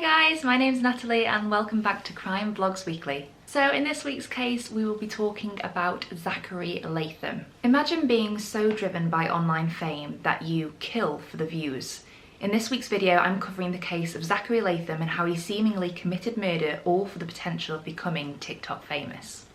guys, my name's Natalie and welcome back to Crime Vlogs Weekly. So in this week's case, we will be talking about Zachary Latham. Imagine being so driven by online fame that you kill for the views. In this week's video, I'm covering the case of Zachary Latham and how he seemingly committed murder, all for the potential of becoming TikTok famous.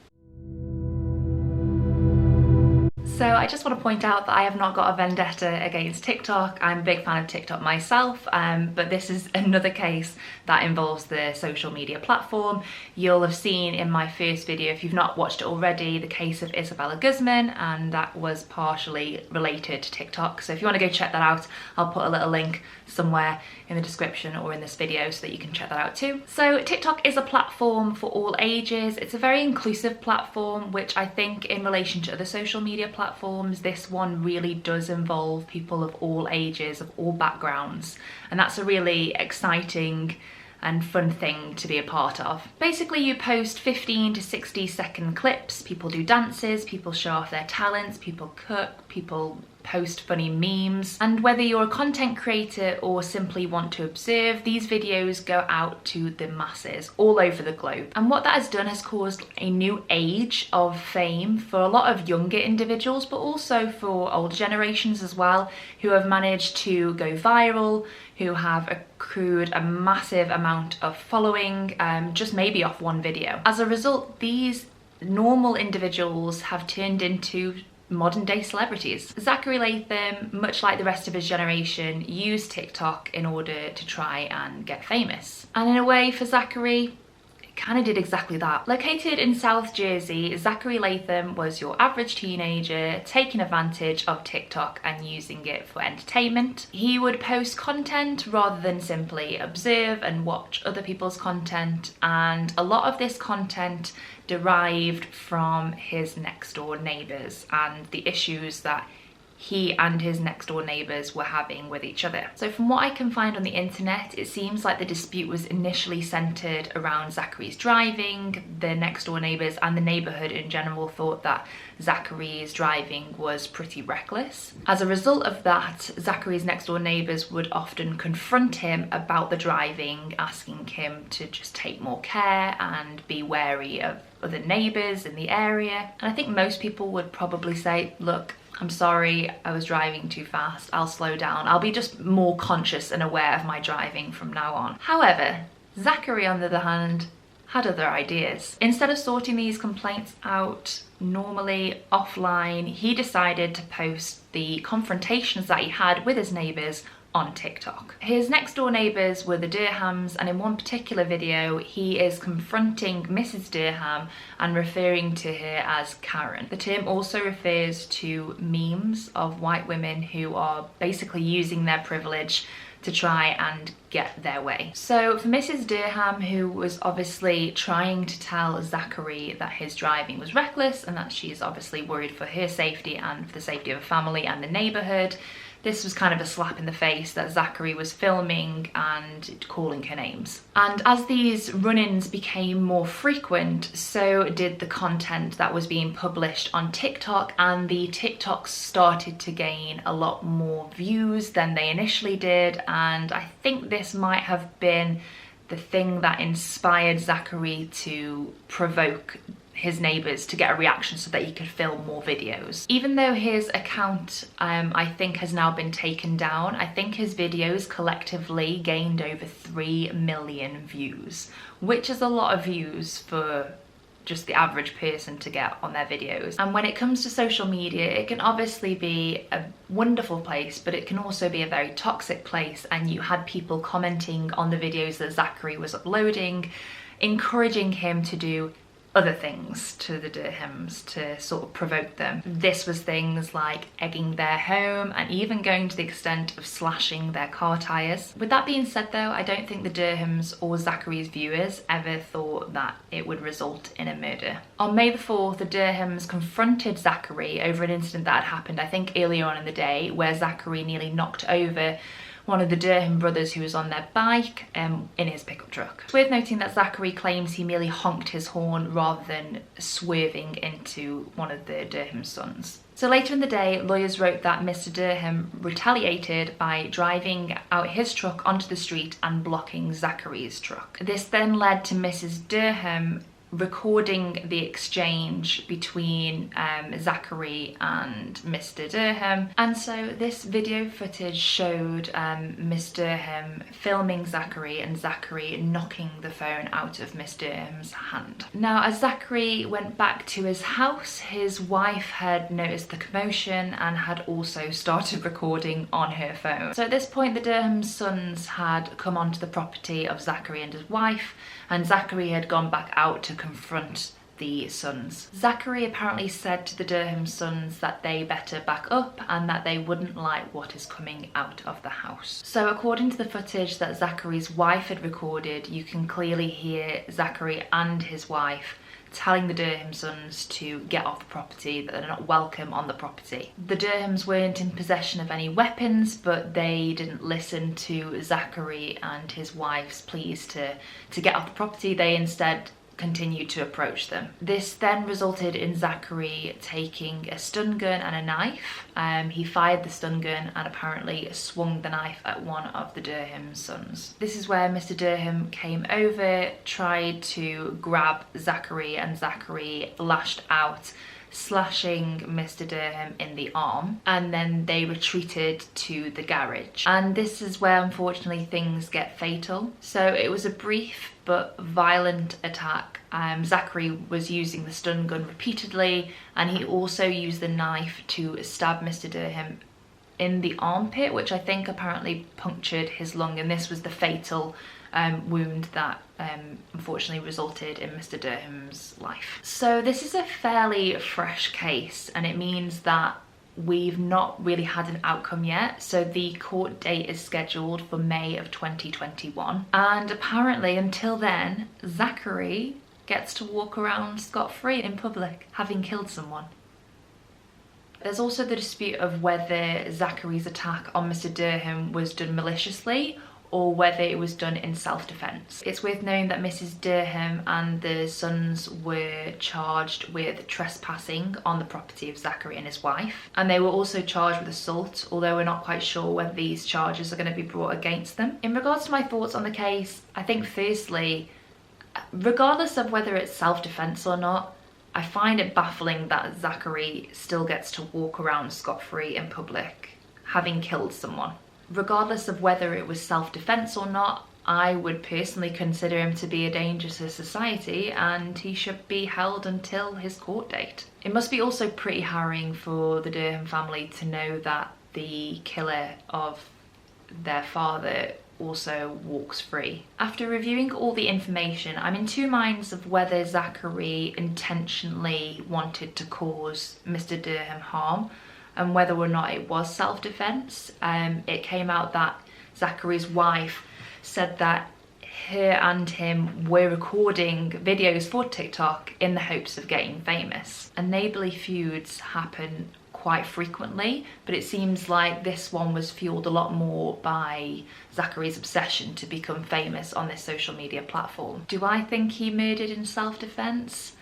So I just want to point out that I have not got a vendetta against TikTok. I'm a big fan of TikTok myself, but this is another case that involves the social media platform. You'll have seen in my first video, if you've not watched it already, the case of Isabella Guzman, and that was partially related to TikTok. So if you want to go check that out, I'll put a little link somewhere in the description or in this video so that you can check that out too. So TikTok is a platform for all ages. It's a very inclusive platform, which I think in relation to other social media platforms, this one really does involve people of all ages, of all backgrounds, and that's a really exciting and fun thing to be a part of. Basically, you post 15 to 60-second clips. People do dances, people show off their talents, people cook, people post funny memes, and whether you're a content creator or simply want to observe, these videos go out to the masses all over the globe. And what that has done has caused a new age of fame for a lot of younger individuals, but also for older generations as well, who have managed to go viral, who have accrued a massive amount of following, just maybe off one video. As a result, these normal individuals have turned into modern day celebrities. Zachary Latham, much like the rest of his generation, used TikTok in order to try and get famous. And in a way, for Zachary, it kind of did exactly that. Located in South Jersey, Zachary Latham was your average teenager taking advantage of TikTok and using it for entertainment. He would post content rather than simply observe and watch other people's content, and a lot of this content derived from his next door neighbours and the issues that he and his next door neighbours were having with each other. So from what I can find on the internet, it seems like the dispute was initially centred around Zachary's driving. The next door neighbours and the neighbourhood in general thought that Zachary's driving was pretty reckless. As a result of that, Zachary's next door neighbours would often confront him about the driving, asking him to just take more care and be wary of other neighbours in the area. And I think most people would probably say, look, I'm sorry, I was driving too fast, I'll slow down, I'll be just more conscious and aware of my driving from now on. However, Zachary, on the other hand, had other ideas. Instead of sorting these complaints out normally offline, he decided to post the confrontations that he had with his neighbours on TikTok. His next door neighbours were the Durhams, and in one particular video he is confronting Mrs. Durham and referring to her as Karen. The term also refers to memes of white women who are basically using their privilege to try and get their way. So for Mrs. Durham, who was obviously trying to tell Zachary that his driving was reckless and that she's obviously worried for her safety and for the safety of her family and the neighbourhood, this was kind of a slap in the face that Zachary was filming and calling her names. And as these run-ins became more frequent, so did the content that was being published on TikTok, and the TikToks started to gain a lot more views than they initially did. And I think this might have been the thing that inspired Zachary to provoke his neighbours to get a reaction so that he could film more videos. Even though his account I think has now been taken down, I think his videos collectively gained over 3 million views, which is a lot of views for just the average person to get on their videos. And when it comes to social media, it can obviously be a wonderful place, but it can also be a very toxic place. And you had people commenting on the videos that Zachary was uploading, encouraging him to do other things to the Durhams to sort of provoke them. This was things like egging their home and even going to the extent of slashing their car tyres. With that being said though, I don't think the Durhams or Zachary's viewers ever thought that it would result in a murder. On May the 4th, the Durhams confronted Zachary over an incident that had happened, I think earlier on in the day, where Zachary nearly knocked over one of the Durham brothers who was on their bike in his pickup truck. It's worth noting that Zachary claims he merely honked his horn rather than swerving into one of the Durham sons. So later in the day, lawyers wrote that Mr. Durham retaliated by driving out his truck onto the street and blocking Zachary's truck. This then led to Mrs. Durham recording the exchange between Zachary and Mr. Durham, and so this video footage showed Miss Durham filming Zachary and Zachary knocking the phone out of Miss Durham's hand. Now, as Zachary went back to his house, his wife had noticed the commotion and had also started recording on her phone. So at this point, the Durham sons had come onto the property of Zachary and his wife, and Zachary had gone back out to confront the sons. Zachary apparently said to the Durham sons that they better back up and that they wouldn't like what is coming out of the house. So according to the footage that Zachary's wife had recorded, you can clearly hear Zachary and his wife telling the Durham sons to get off the property, that they're not welcome on the property. The Durhams weren't in possession of any weapons, but they didn't listen to Zachary and his wife's pleas to get off the property. They instead continued to approach them. This then resulted in Zachary taking a stun gun and a knife. He fired the stun gun and apparently swung the knife at one of the Durham sons. This is where Mr. Durham came over, tried to grab Zachary, and Zachary lashed out, slashing Mr. Durham in the arm, and then they retreated to the garage. And this is where unfortunately things get fatal. So it was a brief but violent attack. Zachary was using the stun gun repeatedly, and he also used the knife to stab Mr. Durham in the armpit, which I think apparently punctured his lung, and this was the fatal wound that unfortunately resulted in Mr. Durham's life. So this is a fairly fresh case, and it means that we've not really had an outcome yet. So the court date is scheduled for May of 2021, and apparently until then Zachary gets to walk around scot-free in public, having killed someone. There's also the dispute of whether Zachary's attack on Mr. Durham was done maliciously or whether it was done in self-defense. It's worth knowing that Mrs. Durham and the sons were charged with trespassing on the property of Zachary and his wife, and they were also charged with assault, although we're not quite sure whether these charges are going to be brought against them. In regards to my thoughts on the case, I think firstly, regardless of whether it's self-defense or not, I find it baffling that Zachary still gets to walk around scot-free in public, having killed someone. Regardless of whether it was self-defense or not, I would personally consider him to be a danger to society, and he should be held until his court date. It must be also pretty harrowing for the Durham family to know that the killer of their father also walks free. After reviewing all the information, I'm in two minds of whether Zachary intentionally wanted to cause Mr. Durham harm and whether or not it was self-defense. It came out that Zachary's wife said that her and him were recording videos for TikTok in the hopes of getting famous. And neighbourly feuds happen quite frequently, but it seems like this one was fueled a lot more by Zachary's obsession to become famous on this social media platform. Do I think he murdered in self-defense?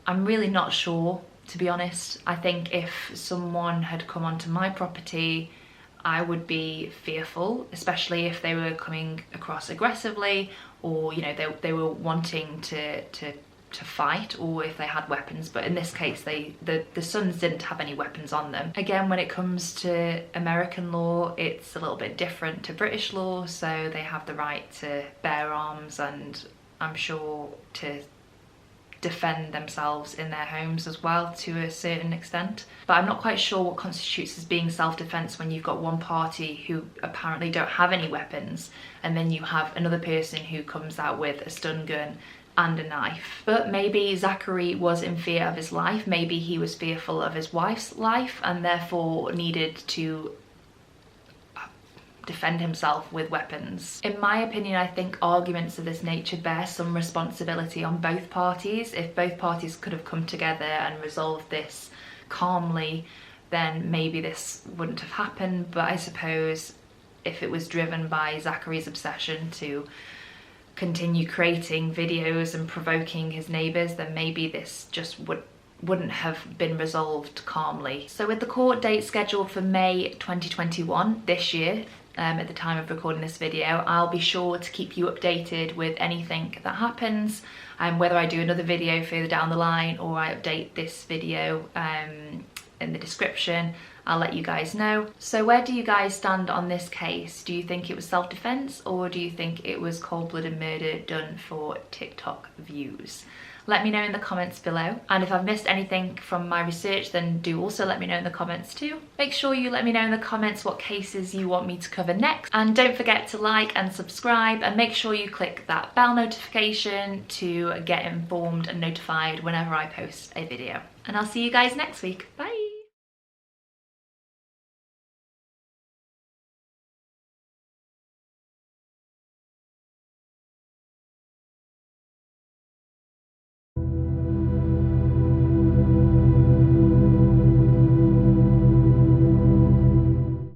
I'm really not sure, to be honest. I think if someone had come onto my property, I would be fearful, especially if they were coming across aggressively, or you know, they were wanting to fight, or if they had weapons. But in this case, the sons didn't have any weapons on them. Again, when it comes to American law, it's a little bit different to British law, so they have the right to bear arms and I'm sure to defend themselves in their homes as well to a certain extent. But I'm not quite sure what constitutes as being self-defense when you've got one party who apparently don't have any weapons, and then you have another person who comes out with a stun gun and a knife. But maybe Zachary was in fear of his life, maybe he was fearful of his wife's life and therefore needed to defend himself with weapons. In my opinion, I think arguments of this nature bear some responsibility on both parties. If both parties could have come together and resolved this calmly, then maybe this wouldn't have happened. But I suppose if it was driven by Zachary's obsession to continue creating videos and provoking his neighbours, then maybe this just wouldn't have been resolved calmly. So with the court date scheduled for May 2021, this year, at the time of recording this video, I'll be sure to keep you updated with anything that happens, whether I do another video further down the line or I update this video in the description. I'll let you guys know. So where do you guys stand on this case? Do you think it was self-defense, or do you think it was cold-blooded murder done for TikTok views? Let me know in the comments below. And if I've missed anything from my research, then do also let me know in the comments too. Make sure you let me know in the comments what cases you want me to cover next. And don't forget to like and subscribe, and make sure you click that bell notification to get informed and notified whenever I post a video. And I'll see you guys next week. Bye.